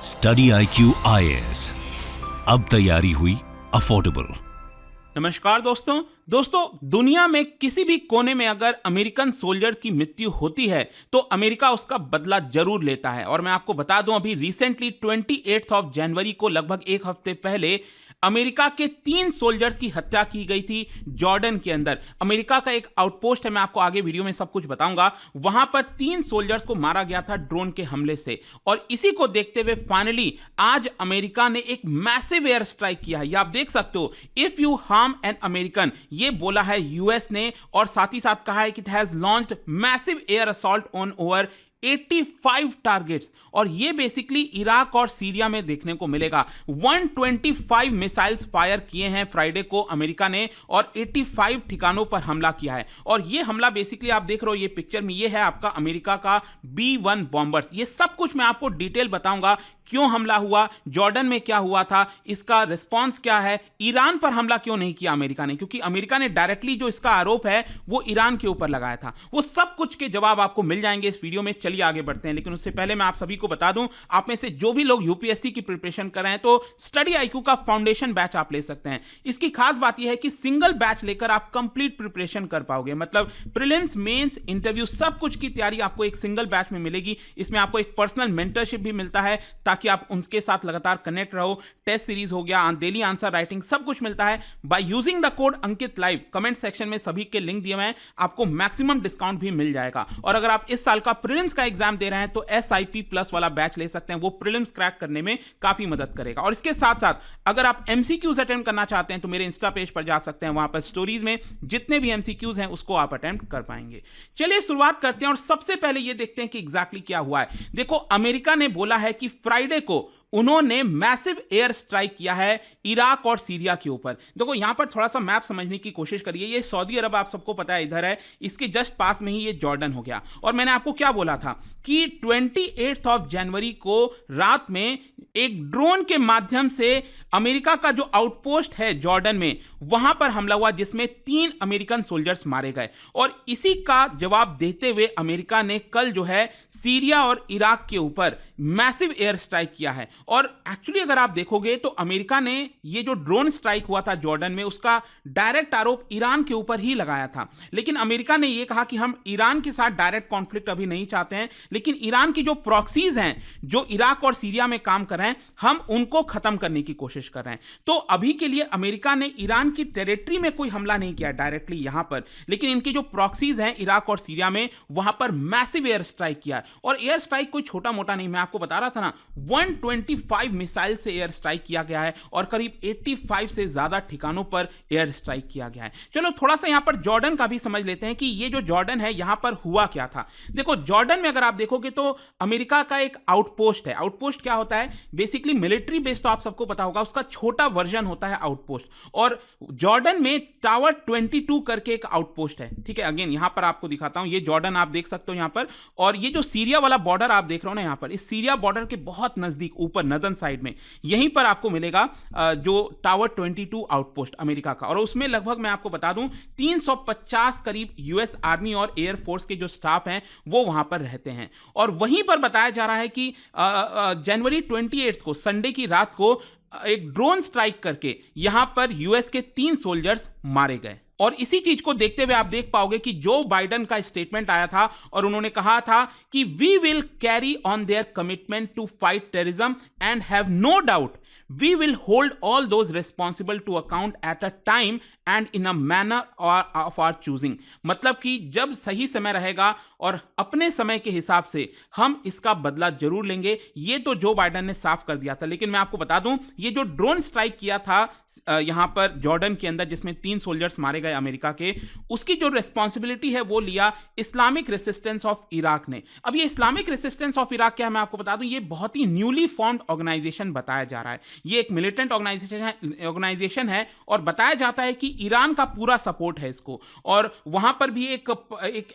Study IQ IAS, अब तैयारी हुई अफोर्डेबल। नमस्कार दोस्तों, दुनिया में किसी भी कोने में अगर अमेरिकन सोल्जर की मृत्यु होती है तो अमेरिका उसका बदला जरूर लेता है। और मैं आपको बता दूं, अभी रिसेंटली 28 जनवरी को लगभग एक हफ्ते पहले अमेरिका के 3 सोल्जर्स की हत्या की गई थी जॉर्डन के अंदर। अमेरिका का एक आउटपोस्ट है, मैं आपको आगे वीडियो में सब कुछ बताऊंगा। वहां पर 3 सोल्जर्स को मारा गया था ड्रोन के हमले से। और इसी को देखते हुए फाइनली आज अमेरिका ने एक मैसिव एयर स्ट्राइक किया है। ये आप देख सकते हो, if you harm an American, ये बोला है यूएस ने। और साथ ही साथ कहा है कि it has launched massive air assault on over 85 targets. और ये बेसिकली इराक और सीरिया में देखने को मिलेगा। 125 मिसाइल्स फायर किए हैं फ्राइडे को अमेरिका ने और 85 ठिकानों पर हमला किया है। और ये हमला बेसिकली आप देख रहे हो, ये पिक्चर में ये है आपका अमेरिका का B-1 बॉम्बर्स। ये सब कुछ मैं आपको डिटेल बताऊंगा, क्यों हमला हुआ, जॉर्डन में क्या हुआ था, इसका रिस्पॉन्स क्या है, ईरान पर हमला क्यों नहीं किया अमेरिका ने, क्योंकि अमेरिका ने डायरेक्टली जो इसका आरोप है वो ईरान के ऊपर लगाया था। वो सब कुछ के जवाब आपको मिल जाएंगे इस वीडियो में। चलिए आगे बढ़ते हैं, लेकिन उससे पहले मैं आप सभी को बता दूं, आप में से जो भी लोग यूपीएससी की प्रिपरेशन कर रहे हैं तो स्टडी IQ का फाउंडेशन बैच आप ले सकते हैं। इसकी खास बात यह है कि सिंगल बैच लेकर आप कंप्लीट प्रिपरेशन कर पाओगे। मतलब प्रीलिम्स, मेंस, इंटरव्यू सब कुछ की तैयारी आपको एक सिंगल बैच में मिलेगी। इसमें आपको एक पर्सनल मेंटरशिप भी मिलता है ताकि आप उनके साथ लगातार कनेक्ट रहो। टेस्ट सीरीज हो गया, डेली आंसर राइटिंग, सब कुछ मिलता है by using the code Ankit live. Comment section में सभी के लिंक दिए हुए हैं, आपको मैक्सिमम डिस्काउंट भी मिल जाएगा। और अगर आप इस साल का प्रीलिम्स का एग्जाम दे रहे हैं तो SIP प्लस वाला बैच ले सकते हैं, वो प्रीलिम्स क्रैक करने में काफी मदद करेगा। और इसके साथ साथ अगर आप MCQs अटेम्प्ट करना चाहते हैं तो मेरे इंस्टा पेज पर जा सकते हैं, वहां पर स्टोरीज में जितने भी MCQs हैं उसको आप अटेम्प्ट कर पाएंगे। चलिए शुरुआत करते हैं और सबसे पहले ये देखते हैं कि एग्जैक्टली क्या हुआ है। देखो, अमेरिका ने बोला है कि फ्राइडे को उन्होंने मैसिव एयर स्ट्राइक किया है इराक और सीरिया के ऊपर। देखो, यहां पर थोड़ा सा मैप समझने की कोशिश करिए। ये सऊदी अरब आप सबको पता है इधर है, इसके जस्ट पास में ही ये जॉर्डन हो गया। और मैंने आपको क्या बोला था कि 28 जनवरी को रात में एक ड्रोन के माध्यम से अमेरिका का जो आउटपोस्ट है जॉर्डन में, वहां पर हमला हुआ जिसमें 3 अमेरिकन सोल्जर्स मारे गए। और इसी का जवाब देते हुए अमेरिका ने कल जो है सीरिया और इराक के ऊपर मैसिव एयर स्ट्राइक किया है। और एक्चुअली अगर आप देखोगे तो अमेरिका ने ये जो ड्रोन स्ट्राइक हुआ था जॉर्डन में, उसका डायरेक्ट आरोप ईरान के ऊपर ही लगाया था। लेकिन अमेरिका ने ये कहा कि हम ईरान के साथ डायरेक्ट कॉन्फ्लिक्ट अभी नहीं चाहते हैं, लेकिन ईरान की जो प्रॉक्सीज हैं जो इराक और सीरिया में काम कर रहे हैं, हम उनको खत्म करने की कोशिश कर रहे हैं। तो अभी के लिए अमेरिका ने ईरान की टेरिटरी में कोई हमला नहीं किया डायरेक्टली यहां पर, लेकिन इनकी जो प्रॉक्सीज हैं इराक और सीरिया में, वहां पर मैसिव एयर स्ट्राइक किया। और एयर स्ट्राइक कोई छोटा मोटा नहीं, मैं आपको बता रहा था ना, 125 मिसाइल से एयर स्ट्राइक किया गया है और करीब 85 से ज्यादा ठिकानों पर एयर स्ट्राइक किया गया है। चलो थोड़ा सा यहां पर जॉर्डन का भी समझ लेते हैं कि ये जो जॉर्डन है यहां पर हुआ क्या था। देखो, जॉर्डन में अगर आप देखोगे तो अमेरिका का एक आउटपोस्ट है। आउटपोस्ट क्या होता है? बेसिकली मिलिट्री बेस, तो आप सबको पता होगा, उसका छोटा वर्जन होता है आउटपोस्ट। और जॉर्डन में टावर 22 करके एक आउटपोस्ट है। ठीक है, अगेन यहां पर आपको दिखाता हूं, ये जॉर्डन आप देख सकते हो यहां पर। और ये जो सीरिया वाला बॉर्डर आप देख रहे हो ना यहां पर, इस सीरिया बॉर्डर के बहुत नजदीक ऊपर नदन साइड में, यहीं पर आपको मिलेगा जो टावर 22 आउटपोस्ट अमेरिका का। और उसमें लगभग मैं आपको बता दूं 350 करीब US आर्मी और एयरफोर्स के जो स्टाफ हैं वो वहां पर रहते हैं। और वहीं पर बताया जा रहा है कि जनवरी 28 को, संडे की रात को, एक ड्रोन स्ट्राइक करके यहां पर US के 3 सोल्जर्स मारे गए। और इसी चीज को देखते हुए आप देख पाओगे कि जो बाइडेन का स्टेटमेंट आया था और उन्होंने कहा था कि we will carry on their commitment to fight terrorism and have no doubt we will hold all those responsible to account at a time and in a manner of our choosing। मतलब कि जब सही समय रहेगा और अपने समय के हिसाब से हम इसका बदला जरूर लेंगे। ये तो जो बाइडेन ने साफ कर दिया था। लेकिन मैं आपको बता दूं, ये जो ड्रोन स्ट्राइक किया था यहां पर जॉर्डन के अंदर, जिसमें 3 सोल्जर्स मारे गए अमेरिका के, उसकी जो रिस्पॉन्सिबिलिटी है वो लिया इस्लामिक रेसिस्टेंस ऑफ इराक ने। अब ये इस्लामिक रेसिस्टेंस ऑफ इराक क्या है मैं आपको बता दूं, ये बहुत ही न्यूली फॉर्म्ड ऑर्गेनाइजेशन बताया जा रहा है। ये एक मिलिटेंट ऑर्गेनाइजेशन है और बताया जाता है कि ईरान का पूरा सपोर्ट है इसको। और वहां पर भी एक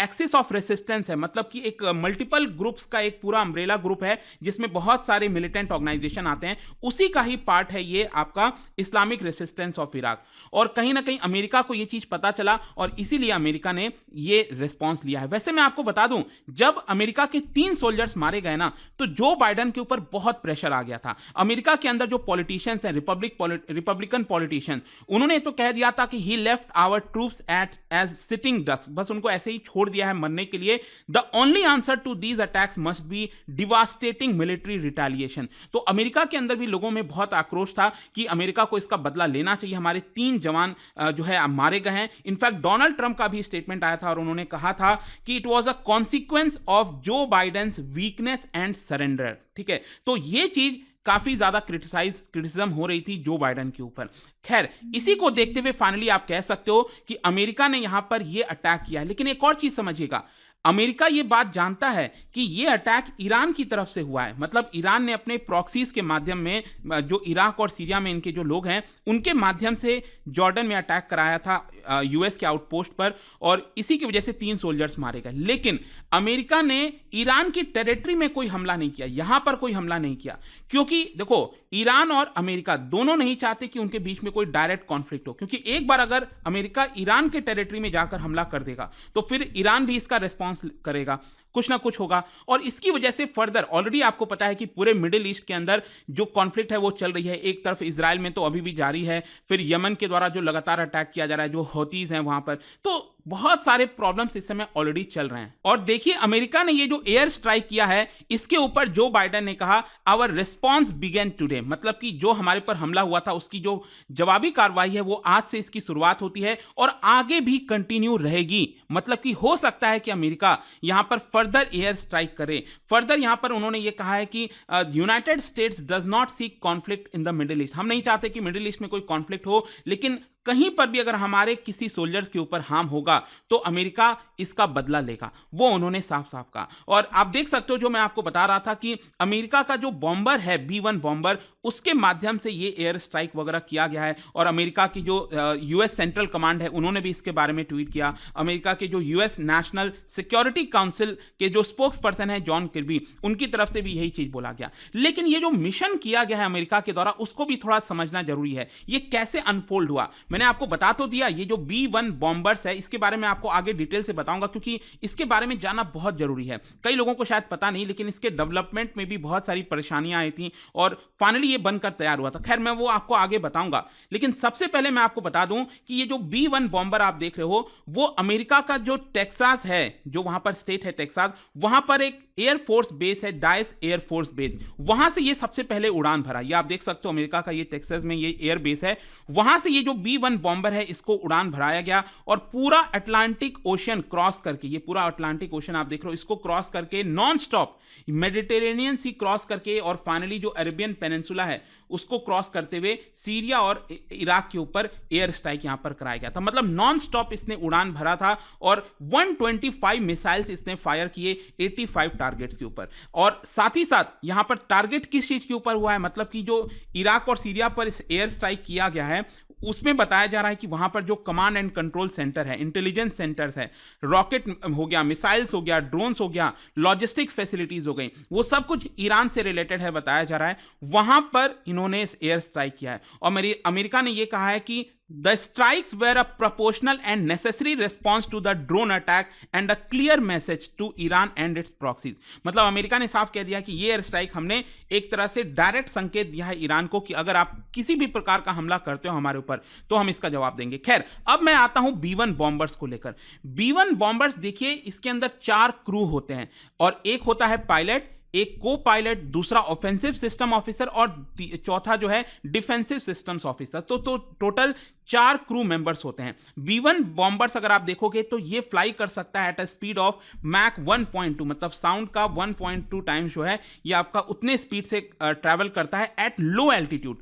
एक्सिस ऑफ रेसिस्टेंस रेजिस्टेंस है, मतलब कि एक मल्टीपल ग्रुप्स का एक पूरा अम्ब्रेला ग्रुप है जिसमें बहुत सारे मिलिटेंट ऑर्गेनाइजेशन आते हैं, उसी का ही पार्ट है ये आपका इस्लामिक रेसिस्टेंस ऑफ इराक। और कहीं ना कहीं अमेरिका को ये चीज पता चला और इसीलिए अमेरिका ने ये रिस्पॉन्स लिया है। वैसे मैं आपको बता दूं, जब अमेरिका के 3 सोल्जर्स मारे गए ना, तो जो बाइडेन के ऊपर बहुत प्रेशर आ गया था। अमेरिका के अंदर जो पॉलिटिशियंस हैं, रिपब्लिकन पॉलिटिशियन, उन्होंने तो कह दिया था कि he left our troops at as sitting ducks, बस उनको ऐसे ही छोड़ दिया है मरने के लिए। The only answer to these attacks must be devastating military retaliation. तो अमेरिका के अंदर भी लोगों में बहुत आक्रोश था कि अमेरिका को इसका बदला लेना चाहिए, हमारे 3 जवान जो है मारे गए हैं। इनफैक्ट डोनाल्ड ट्रंप का भी स्टेटमेंट आया था और उन्होंने कहा था कि it was a consequence of जो बाइडेन्स वीकनेस एंड सरेंडर। ठीक है, तो ये चीज काफी ज्यादा क्रिटिसिज्म हो रही थी जो बाइडेन के ऊपर। खैर, इसी को देखते हुए फाइनली आप कह सकते हो कि अमेरिका ने यहां पर यह अटैक किया है। लेकिन एक और चीज समझिएगा, अमेरिका ये बात जानता है कि ये अटैक ईरान की तरफ से हुआ है। मतलब ईरान ने अपने प्रॉक्सीज के माध्यम में, जो इराक और सीरिया में इनके जो लोग हैं उनके माध्यम से जॉर्डन में अटैक कराया था यूएस के आउटपोस्ट पर, और इसी की वजह से 3 सोल्जर्स मारे गए। लेकिन अमेरिका ने ईरान की टेरिटरी में कोई हमला नहीं किया, यहां पर कोई हमला नहीं किया, क्योंकि देखो ईरान और अमेरिका दोनों नहीं चाहते कि उनके बीच में कोई डायरेक्ट कॉन्फ्लिक्ट हो, क्योंकि एक बार अगर अमेरिका ईरान के टेरिटरी में जाकर हमला कर देगा तो फिर ईरान भी इसका रिस्पॉन्स करेगा, कुछ ना कुछ होगा। और इसकी वजह से फर्दर ऑलरेडी आपको पता है कि पूरे मिडिल ईस्ट के अंदर जो कॉन्फ्लिक्ट है वो चल रही है। एक तरफ इजराइल में तो अभी भी जारी है, फिर यमन के द्वारा जो लगातार अटैक किया जा रहा है, जो हौतीज हैं वहां पर, तो बहुत सारे प्रॉब्लम्स इस समय ऑलरेडी चल रहे हैं। और देखिए, अमेरिका ने ये जो एयर स्ट्राइक किया है इसके ऊपर जो बाइडेन ने कहा आवर रिस्पॉन्स बिगेन टुडे, मतलब कि जो हमारे पर हमला हुआ था उसकी जो जवाबी कार्रवाई है वो आज से इसकी शुरुआत होती है और आगे भी कंटिन्यू रहेगी। मतलब कि हो सकता है कि अमेरिका यहां पर फर्दर एयर स्ट्राइक करे। फर्दर यहां पर उन्होंने ये कहा है कि United states does not seek conflict in the middle east. हम नहीं चाहते कि मिडिल ईस्ट में कोई कॉन्फ्लिक्ट हो, लेकिन कहीं पर भी अगर हमारे किसी सोल्जर्स के ऊपर हार्म होगा तो अमेरिका इसका बदला लेगा, वो उन्होंने साफ साफ कहा। और आप देख सकते हो, जो मैं आपको बता रहा था कि अमेरिका का जो बॉम्बर है B-1 बॉम्बर, उसके माध्यम से ये एयर स्ट्राइक वगैरह किया गया है। और अमेरिका की जो यूएस सेंट्रल कमांड है उन्होंने भी इसके बारे में ट्वीट किया। अमेरिका के जो यूएस नेशनल सिक्योरिटी काउंसिल के जो स्पोक्स पर्सन है जॉन किर्बी, उनकी तरफ से भी यही चीज बोला गया। लेकिन ये जो मिशन किया गया है अमेरिका के द्वारा, उसको भी थोड़ा समझना जरूरी है, ये कैसे अनफोल्ड हुआ। मैंने आपको बता तो दिया, ये जो B-1 बॉम्बर्स है इसके बारे में आपको आगे डिटेल से बताऊंगा, क्योंकि इसके बारे में जानना बहुत जरूरी है। कई लोगों को शायद पता नहीं, लेकिन इसके डेवलपमेंट में भी बहुत सारी परेशानियां आई थी और फाइनली ये बनकर तैयार हुआ था। खैर, मैं वो आपको आगे बताऊंगा, लेकिन सबसे पहले मैं आपको बता दूं कि ये जो B-1 बॉम्बर आप देख रहे हो, वो अमेरिका का जो टेक्सास है, जो वहां पर स्टेट है टेक्सास, वहां पर एक एयरफोर्स बेस है, डाइस एयरफोर्स बेस, वहां से ये सबसे पहले उड़ान भरा। ये आप देख सकते हो, अमेरिका का ये टेक्सास में ये एयर बेस है, वहां से ये जो B-1 बॉम्बर है इसको उड़ान भराया गया और पूरा अटलांटिक ओशन क्रॉस करके, ये पूरा अटलांटिक ओशन आप देख रहे हो, इसको क्रॉस करके नॉन स्टॉप मेडिटेरेनियन सी क्रॉस करके और फाइनली जो अरेबियन पेनिनसुला है उसको क्रॉस करते हुए सीरिया और इराक के ऊपर एयर स्ट्राइक यहां पर कराया गया था। मतलब नॉन स्टॉप इसने उड़ान भरा था और 125 मिसाइल्स इसने फायर किए 85 टारगेट्स के ऊपर। और साथ ही साथ यहां पर टारगेट किस चीज के ऊपर हुआ है, मतलब कि जो इराक और सीरिया पर इस एयर स्ट्राइक किया गया है उसमें बताया जा रहा है कि वहां पर जो कमांड एंड कंट्रोल सेंटर है, इंटेलिजेंस सेंटर्स है, रॉकेट हो गया, मिसाइल्स हो गया, ड्रोन्स हो गया, लॉजिस्टिक फैसिलिटीज हो गई, वो सब कुछ ईरान से रिलेटेड है बताया जा रहा है। वहां पर इन्होंने इस एयर स्ट्राइक किया है और अमेरिका ने यह कहा है कि The strikes were a proportional and necessary response to the drone attack and a clear message to Iran and its proxies। मतलब अमेरिका ने साफ कह दिया कि ये एयर स्ट्राइक हमने एक तरह से डायरेक्ट संकेत दिया है ईरान को कि अगर आप किसी भी प्रकार का हमला करते हो हमारे ऊपर तो हम इसका जवाब देंगे। खैर, अब मैं आता हूं B-1 बॉम्बर्स को लेकर। B-1 बॉम्बर्स देखिए, इसके अंदर 4 क्रू होते हैं और एक होता है पायलट, एक को पायलट, दूसरा ऑफेंसिव सिस्टम ऑफिसर और चौथा जो है डिफेंसिव सिस्टम्स ऑफिसर। तो टोटल 4 क्रू मेंबर्स होते हैं। B-1 बॉम्बर्स अगर आप देखोगे तो ये फ्लाई कर सकता है at a speed of Mach 1.2, मतलब साउंड का 1.2 टाइम्स जो है ये आपका उतने स्पीड से ट्रैवल करता है एट लो एल्टीट्यूड।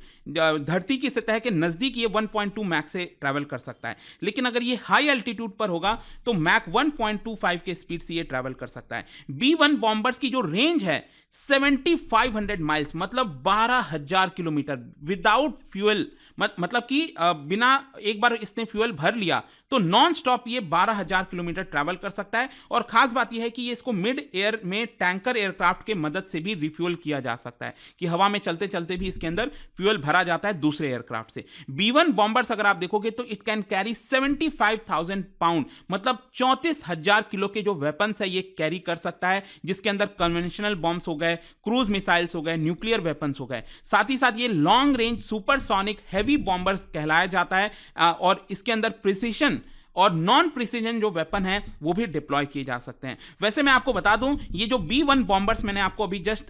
धरती की सतह के नजदीक ये 1.2 मैक से ट्रैवल कर सकता है, लेकिन अगर ये हाई एल्टीट्यूड पर होगा तो मैक 1.25 के स्पीड से ये ट्रैवल कर सकता है। B-1 बॉम्बर्स की जो रेंज है 7500 माइल्स, मतलब 12,000 किलोमीटर विदाउट फ्यूल, मतलब कि बिना एक बार इसने फ्यूल भर लिया तो नॉन स्टॉप ये 12,000 किलोमीटर ट्रैवल कर सकता है। और खास बात यह है कि ये इसको मिड एयर में टैंकर एयरक्राफ्ट के मदद से भी रिफ्यूल किया जा सकता है कि हवा में चलते चलते भी इसके अंदर फ्यूल भरा जाता है दूसरे एयरक्राफ्ट से। B1 बॉम्बर्स अगर आप देखोगे तो इट कैन कैरी 75,000 पाउंड, मतलब 34,000 किलो के जो वेपन्स है ये कैरी कर सकता है, जिसके अंदर कन्वेंशनल बॉम्ब्स हो गए, क्रूज मिसाइल्स हो गए, न्यूक्लियर वेपन्स हो गए। साथ ही साथ ये long range supersonic heavy bombers कहलाया जाता है और इसके अंदर प्रिसिशन और नॉन प्रिसीजन जो वेपन है वो भी डिप्लॉय किए जा सकते हैं। वैसे मैं आपको बता दूं, ये जो B1 बॉम्बर्स मैंने आपको अभी जस्ट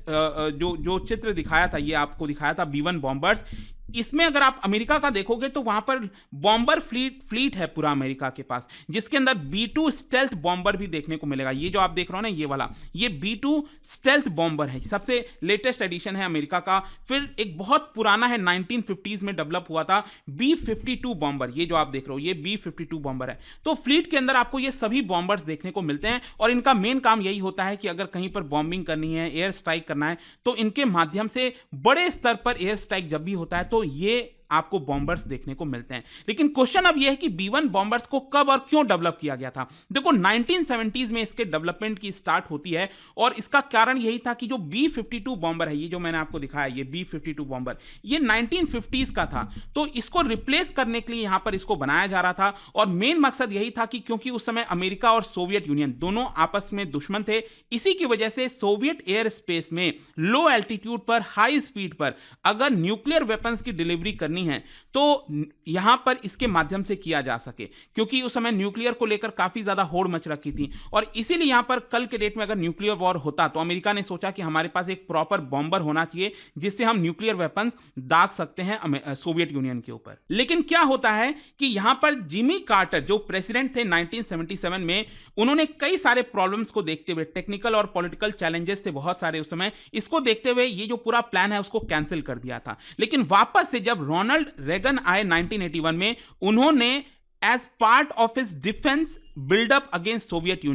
जो चित्र दिखाया था, ये आपको दिखाया था B1 बॉम्बर्स, इसमें अगर आप अमेरिका का देखोगे तो वहां पर बॉम्बर फ्लीट है पूरा अमेरिका के पास, जिसके अंदर B2 स्टेल्थ बॉम्बर भी देखने को मिलेगा। ये जो आप देख रहे हो ना, ये वाला, ये B2 स्टेल्थ बॉम्बर है, सबसे लेटेस्ट एडिशन है अमेरिका का। फिर एक बहुत पुराना है, 1950s में डेवलप हुआ था, B-52 बॉम्बर, ये जो आप देख रहे हो ये B-52 बॉम्बर है। तो फ्लीट के अंदर आपको ये सभी बॉम्बर्स देखने को मिलते हैं और इनका मेन काम यही होता है कि अगर कहीं पर बॉम्बिंग करनी है, एयर स्ट्राइक करना है, तो इनके माध्यम से बड़े स्तर पर एयर स्ट्राइक जब भी होता है तो ये आपको बॉम्बर्स देखने को मिलते हैं। लेकिन क्वेश्चन अब यह है कि B1 बॉम्बर्स को कब और क्यों डेवलप किया गया था। देखो 1970s में इसके डेवलपमेंट की स्टार्ट होती है और इसका कारण यही था कि जो B-52 बॉम्बर है, ये जो मैंने आपको दिखाया, ये B-52 बॉम्बर, ये 1950s का था, तो इसको रिप्लेस करने के लिए यहां पर इसको बनाया जा रहा था। और मेन मकसद यही था कि क्योंकि उस समय अमेरिका और सोवियत यूनियन दोनों आपस में दुश्मन थे, इसी की वजह से सोवियत एयर स्पेस में लो एल्टीट्यूड पर, हाई स्पीड पर अगर न्यूक्लियर वेपन्स की डिलीवरी करनी है तो यहां पर इसके माध्यम से किया जा सके, क्योंकि उस समय न्यूक्लियर को लेकर काफी ज्यादा होड़ मच रखी थी। और इसीलिए यहां पर कल के डेट में अगर न्यूक्लियर वॉर होता तो अमेरिका ने सोचा कि हमारे पास एक प्रॉपर बॉम्बर होना चाहिए जिससे हम न्यूक्लियर वेपन्स दाग सकते हैं सोवियत यूनियन के ऊपर। लेकिन क्या होता है कि यहां पर जिमी कार्टर जो प्रेसिडेंट थे 1977 में, उन्होंने कई सारे प्रॉब्लम्स को देखते हुए, टेक्निकल और पॉलिटिकल चैलेंजेस थे बहुत सारे उस समय, इसको देखते हुए ये जो पूरा प्लान है उसको कैंसिल कर दिया था। लेकिन वापस से जब रोनाल्ड रेगन आए 1981 में, उन्होंने as part of his defence buildup against Soviet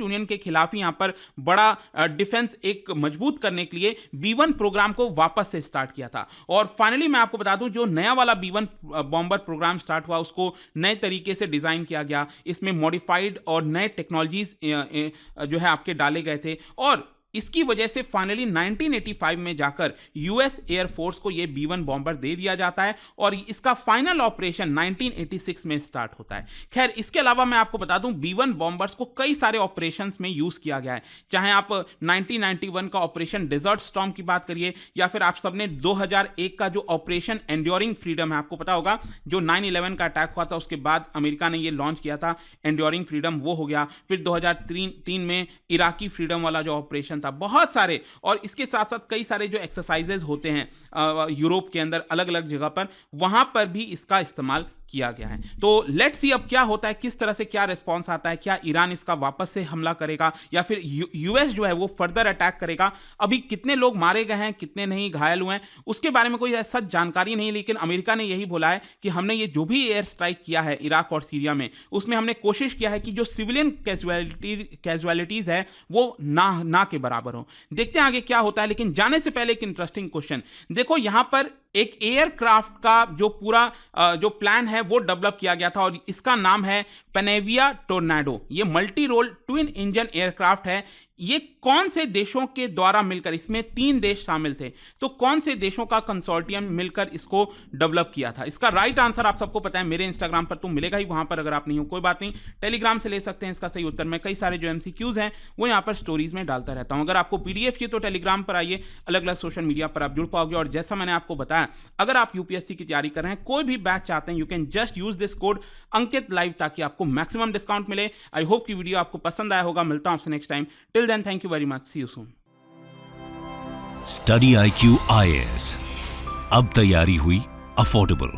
Union के खिलाफ ही यहां पर बड़ा डिफेंस एक मजबूत करने के लिए B1 प्रोग्राम को वापस से स्टार्ट किया था। और फाइनली मैं आपको बता दूं, जो नया वाला B1 बॉम्बर प्रोग्राम स्टार्ट हुआ उसको नए तरीके से डिजाइन किया गया, इसमें मॉडिफाइड और नए टेक्नोलॉजीज जो है आपके डाले गए थे और इसकी वजह से फाइनली 1985 में जाकर यूएस एयरफोर्स को यह B1 बॉम्बर दे दिया जाता है और इसका फाइनल ऑपरेशन 1986 में स्टार्ट होता है। खैर, इसके अलावा मैं आपको बता दूं, B1 बॉम्बर्स को कई सारे ऑपरेशंस में यूज किया गया है, चाहे आप 1991 का ऑपरेशन डेजर्ट स्टॉर्म की बात करिए या फिर आप सबने 2001 का जो ऑपरेशन एंड्योरिंग फ्रीडम है, आपको पता होगा जो 9/11 का अटैक हुआ था उसके बाद अमेरिका ने यह लॉन्च किया था एंड्योरिंग फ्रीडम, वो हो गया। फिर 2003 में इराकी फ्रीडम वाला जो ऑपरेशन, बहुत सारे, और इसके साथ साथ कई सारे जो एक्सरसाइजेज होते हैं यूरोप के अंदर अलग अलग जगह पर, वहां पर भी इसका इस्तेमाल किया गया है। तो लेट्स सी अब क्या होता है, किस तरह से क्या रिस्पॉन्स आता है, क्या ईरान इसका वापस से हमला करेगा या फिर यूएस जो है वो फर्दर अटैक करेगा। अभी कितने लोग मारे गए हैं, कितने नहीं घायल हुए हैं, उसके बारे में कोई सच जानकारी नहीं, लेकिन अमेरिका ने यही बोला है कि हमने ये जो भी एयर स्ट्राइक किया है इराक और सीरिया में, उसमें हमने कोशिश किया है कि जो सिविलियन कैजुअलिटीज है वो ना के बराबर हो। देखते हैं आगे क्या होता है, लेकिन जाने से पहले एक इंटरेस्टिंग क्वेश्चन देखो, यहां पर एक एयरक्राफ्ट का जो पूरा जो प्लान है वो डेवलप किया गया था और इसका नाम है पेनेविया टोर्नेडो। ये multi role twin engine aircraft है। ये कौन से देशों के द्वारा मिलकर, इसमें 3 देश शामिल थे, तो कौन से देशों का कंसोर्टियम मिलकर इसको डेवलप किया था? इसका राइट आंसर आप सबको पता है, मेरे इंस्टाग्राम पर तो मिलेगा ही, वहां पर अगर आप नहीं हो कोई बात नहीं, टेलीग्राम से ले सकते हैं इसका सही उत्तर। मैं कई सारे जो MCQs हैं वो यहाँ पर स्टोरीज में डालता रहता हूं। अगर आपको PDF चाहिए तो टेलीग्राम पर आइए, अलग अलग सोशल मीडिया पर आप जुड़ पाओगे। और जैसा मैंने आपको बताया, अगर आप UPSC की तैयारी कर रहे हैं, कोई भी बैच चाहते हैं, you can just use this code Ankit live ताकि आपको मैक्सिमम डिस्काउंट मिले। आई होप कि वीडियो आपको पसंद आया होगा। मिलता हूं आपसे next time. Till then, thank you very much, see you soon. Study IQ IAS, अब तैयारी हुई अफोर्डेबल।